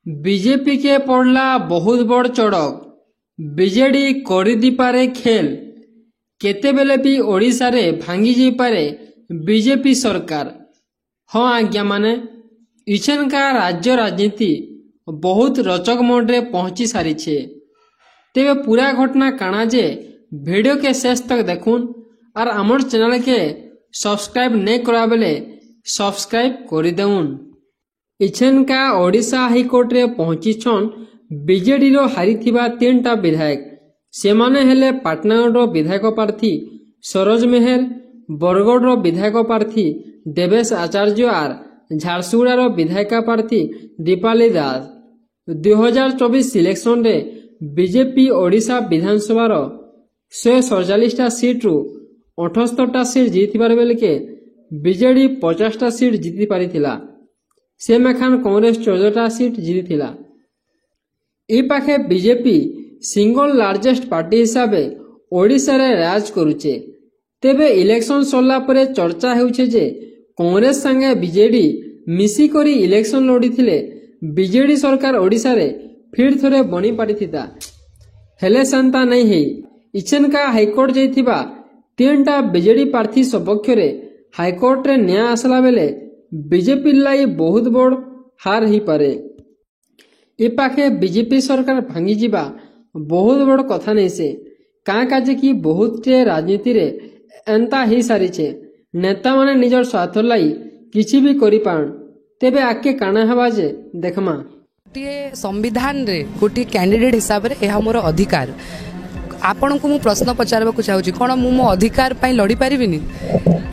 BJP के पड़ला बहुत बड़ चढ़क बीजेडी करिदी पारे खेल केतेबेले भी ओडिशा रे भांगी जाई पारे बीजेपी सरकार। हाँ आज्ञा माने इछन का राज्य राजनीति बहुत रोचक मोड रे पहुंची सारी छे। तेबे पूरा घटना काना जे वीडियो के शेष तक देखुन और आमर चैनल के सब्सक्राइब नहीं करा बेले सब्सक्राइब कर देउन। इछन का ओडिशा हाईकोर्ट रे पहुंची छन बीजेडी रो हारी थिबा 3टा विधायक। सेमाने हेले पाटनागढ़ रो विधायक प्रार्थी सरोज मेहर, बरगढ़ रो विधायक प्रार्थी देवेश आचार्य और झारसुगुड़ा रो विधायक प्रार्थी दीपाली दास। 2024 सिलेक्शन रे बीजेपी ओडिशा विधानसभा रो 147टा सीट रु 78टा सीट जीतिबार बेले के बीजेडी 50टा सीट जीति पारिथिला। से मेखान कांग्रेस 14टा सीट जीतिथिला। ए पाखे बीजेपी सिंगल लार्जेस्ट पार्टी हिसाब से ओडिशा रे राज करुचे। तेबे इलेक्शन सरला परे चर्चा हेउछे जे कांग्रेस संगे बीजेडी मिसी करी इलेक्शन लड़ीथिले बीजेडी सरकार ओडिशा रे फिर थोरे बनी पारिथिता। हेले संता नहीं है इछन का हाईकोर्ट जाइथिबा 3टा बीजेडी प्रार्थी सपक्ष रे हाईकोर्ट रे न्याय आसला बेले बीजेपी लाई बहुत बड़ हार ही पारे। ए पाखे बीजेपी सरकार भांगी जीवा बहुत बड़ कथा नहीं से काँ काजे कि बहुत टे राजनीति रे एंता ही सारी छे। नेता माने निजर स्वार्थ लाई किछि भी करि पान। तेबे आके काना हवा जे देखमा। गोटे संविधान रे गोटे कैंडिडेट हिसाब रे एहा मोर अधिकार। आपण को मु प्रश्न पचारबा चाहूँ कौन मु मो अधिकार पाई लड़ी पारिबिनी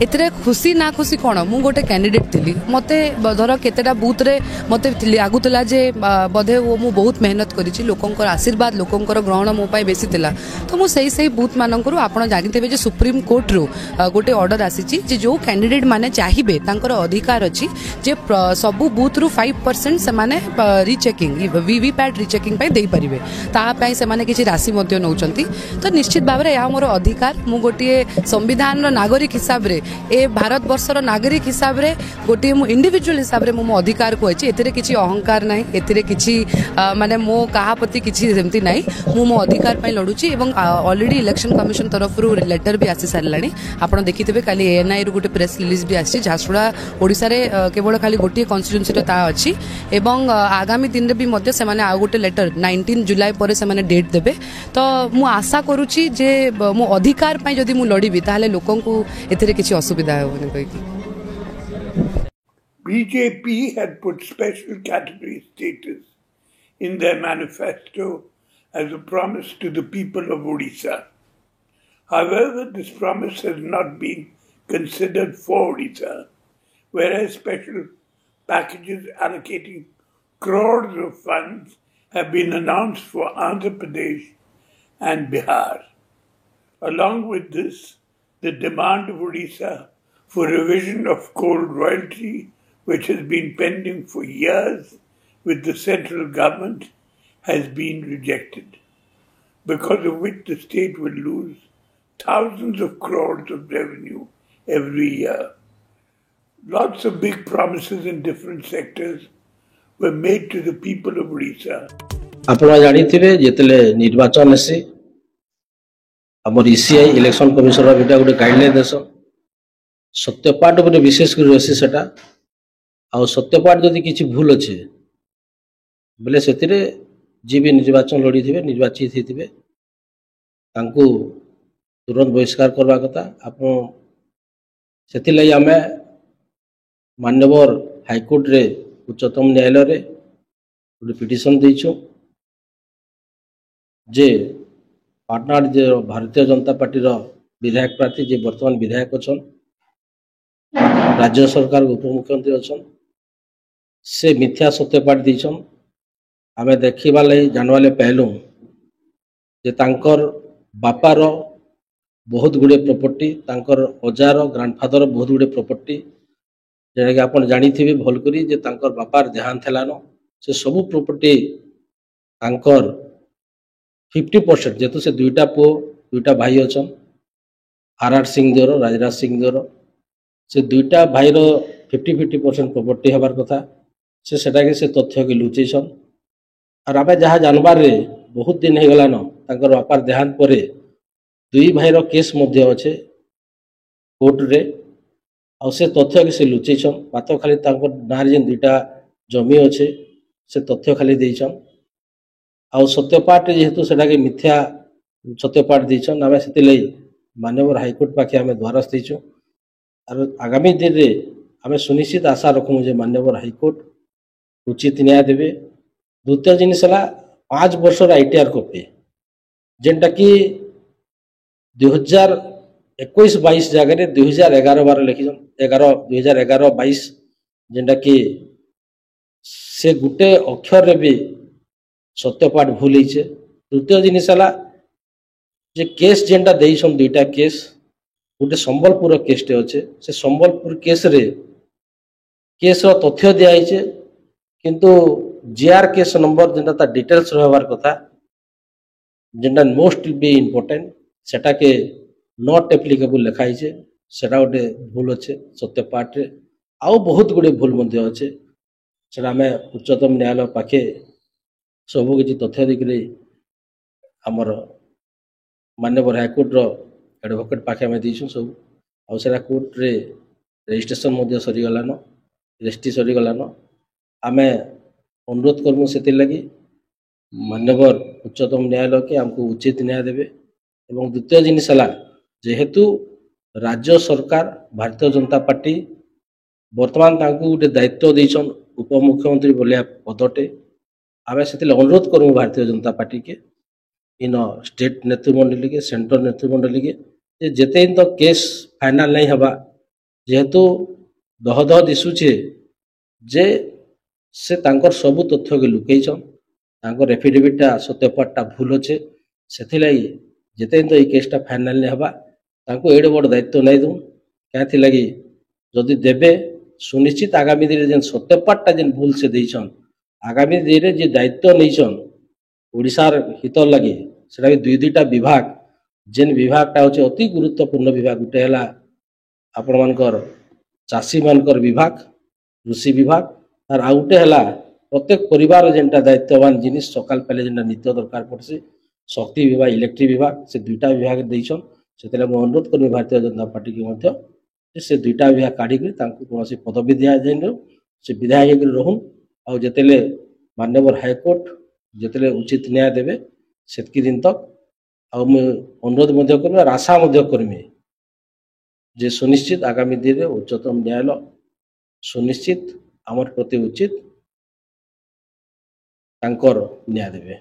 एतरे खुशी ना खुशी कौन मु गोटे कैंडिडेट थिली मते धर केतेटा बूथ रे मते आगुतला जे बधे वो मु बहुत मेहनत करिछि लोकंकर आशीर्वाद लोकंकर ग्रहण मो पाई बेसी तिला। तो मु सही बूथ मानकरू आपण जानिथेबे जे सुप्रीम कोर्ट रो गोटे ऑर्डर आसीछि जे जो कैंडिडेट माने चाहिबे तांकर अधिकार अछि जे सबु बूथ रु 5% से माने रीचेकिंग वीवीपैट रीचेकिंग पाई देई परिबे ता पाई से माने किछि राशि मध्ये नउचंती। तो निश्चित भाव में यह मोर अधिकार मु गोटे संविधान नागरिक हिसाब रे ए भारत वर्षर नागरिक हिसाब रे गोटे मु इंडिविजुअल हिसाब रे मो अधिकार को अछि। एतिरे किछि अहंकार नाही एतिरे किछि माने मो कहा प्रति किछि जेमति नाही मु मो अधिकार पई लडुची एवं ऑलरेडी इलेक्शन कमिशन तरफ रु लेटर भी आसी सारलानी। आपण देखिथिबे काली एएनआई रु गोटे प्रेस रिलीज भी आसी झारसुगुड़ा ओडिसा रे केवल खाली गोटे कॉन्स्टिट्यूएंसी रे ता अछि एवं आगामी दिन रे भी मध्य से माने आ गोटे लेटर 19 जुलाई पर से माने डेट देबे। तो मु आशा करूची जे मो अधिकार पाई जदि मु लड़ीबी ताहले लोकन को एथिरे किछि असुविधा होबनी कहि। BJP had put special category status in their manifesto as a promise to the people of Odisha. However, this promise has not been considered for Odisha, whereas special packages allocating crores of funds have been announced for Andhra Pradesh and Bihar. Along with this, the demand of Odisha for revision of coal royalty, which has been pending for years with the central government, has been rejected, because of which the state will lose thousands of crores of revenue every year. Lots of big promises in different sectors were made to the people of Odisha. आपना जानिथिबे जेतले निर्वाचन से हमर ECI election commission रा बेटा गोटे guideline देस सत्यपाठ उपरे विशेष कर रहसी सेटा आ सत्यपाठ जदि किछि भूल अछि बोले सेतिरे जे भी निर्वाचन लड़ी थिबे निर्वाचित हिथिबे तांको तुरंत बहिष्कार करबा कथा। आपण सेति लई हमें माननीय हाईकोर्ट रे उच्चतम न्यायालय रे गोटे पिटिशन दैछु जे पाटनागढ़ जे भारतीय जनता पार्टी रो विधायक प्रार्थी जे वर्तमान विधायक अछन राज्य सरकार उपमुख्यमंत्री अछन से मिथ्या सत्यपाठ दीछन। आमे देखिबा लई जानवाले पहलू जे तांकर बापार बहुत गुड़े प्रॉपर्टी तांकर अजार ग्रांडफादर बहुत गुड़े प्रॉपर्टी जेना कि आपण जानिथिबे भल करी जे तांकर बापार देहांत हेलानो से सब प्रॉपर्टी तांकर 50% जेतु से दुईटा पो दुईटा भाई अछन आर सिंह देवर राजराज सिंह देवर से दुईटा भाई रो 50% प्रॉपर्टी हबार कथा से सेटा के से तथ्य के लुचेछन और आमे जहाँ जानबार रे बहुत दिन हो गलान तांकर बापार देहांत परे दुई भाईर केस मध्य अच्छे कोर्ट रे आ से तथ्य के से लुचेछन मात्र खाली तांकर नार जेन दुईटा जमी अच्छे से तथ्य खाली देछन आ सत्यपाठ जेहेतु सेटा के मिथ्या सत्यपाठ देछन आमे सेतिले माननीय हाईकोर्ट पाखे आमे द्वारस्थ देछो और आगामी दिन रे आमे सुनिश्चित आशा रखू जे माननीय हाईकोर्ट उचित न्याय देवे। द्वितीय जिनिस है 5 वर्षर आईटीआर कॉपी जेनटा कि 2021-22 जगह 2011-12 लिखिछन 2011-22 जेनटा कि से गुटे अक्षर रे भी सत्यपाठ भूल होइछे। तृतीय जिनिस है जे केस जेनटा देइछन दुईटा केस गोटे संबलपुर केसटे अच्छे से संबलपुर केस रे केस रो तथ्य दिया होइछे किंतु जीआर केस नंबर जेनटा ता डिटेल्स रहबार कथा जेनटा मोस्ट बी इम्पोर्टेंट सेटा के नॉट एप्लीकेबल लिखा होइछे सेटा गोटे भूल अच्छे सत्यपाठ रे आउ बहुत गुड़े भूल मध्य अच्छे सेटा आमे उच्चतम न्यायालय पाखे सबु किछि तथ्य देखिले हमर माननीय हाईकोर्ट रो एडवोकेट पाखे आमे दिछु सब आ सेटा कोर्ट रे रजिस्ट्रेशन मध्य सरी गलान रजिस्ट्री सरी गलान आमे अनुरोध करमु से लगी माननीय उच्चतम न्यायालय के हमको उचित न्याय देवे। एवं द्वितीय जिनिस है जेहेतु राज्य सरकार भारतीय जनता पार्टी वर्तमान तांको गोटे दायित्व देछन उपमुख्यमंत्री बोलिया पदटे आमे से अनुरोध करमु भारतीय जनता पार्टी के इन स्टेट नेतृमंडली के सेंट्रल नेतृमंडली के जेते तो केस फाइनल नहीं हवा जेहेतु दह दह दिशुचे जे से तांकर सबु तथ्य के लुकेइछन तांकर एफिडेविटा सत्यपाठटा भूल अच्छे से जेते तो ये केसटा फाइनल नहीं हवा तांको एडे बड़ दायित्व नहीं दूँ क्या लगी जदि देवे सुनिश्चित आगामी दिन जेन सत्यपाठटा जेन भूल से देइछन आगामी दिन जे दायित्व नहींछन ओडिशार हित लगी सेटा दुई दुईटा विभाग जेन विभागटा होचे अति गुरुत्वपूर्ण विभाग गोटे है आपण मानकर चाषी मानकर विभाग कृषि विभाग और आउ गोटे है प्रत्येक परिवार जेनटा दायित्ववान जिनिस सकाल पहले जेनटा नित्य दरकार पड़सी शक्ति विभाग इलेक्ट्रिक विभाग से दुईटा विभाग देइछन से अनुरोध करबी भारतीय जनता पार्टी के मध्य से दुईटा विभाग काढ़ी कौन पदवी दिया जाए से विधायक रहून आ जितेले माननीय हाईकोर्ट जितेले उचित न्याय देवे सेतकी दिन तक आ अनुरोध मध्य करमी और आशा मध्य करमी जे सुनिश्चित आगामी दिन में उच्चतम न्यायालय सुनिश्चित आमर प्रति उचित तांकर न्याय देवे।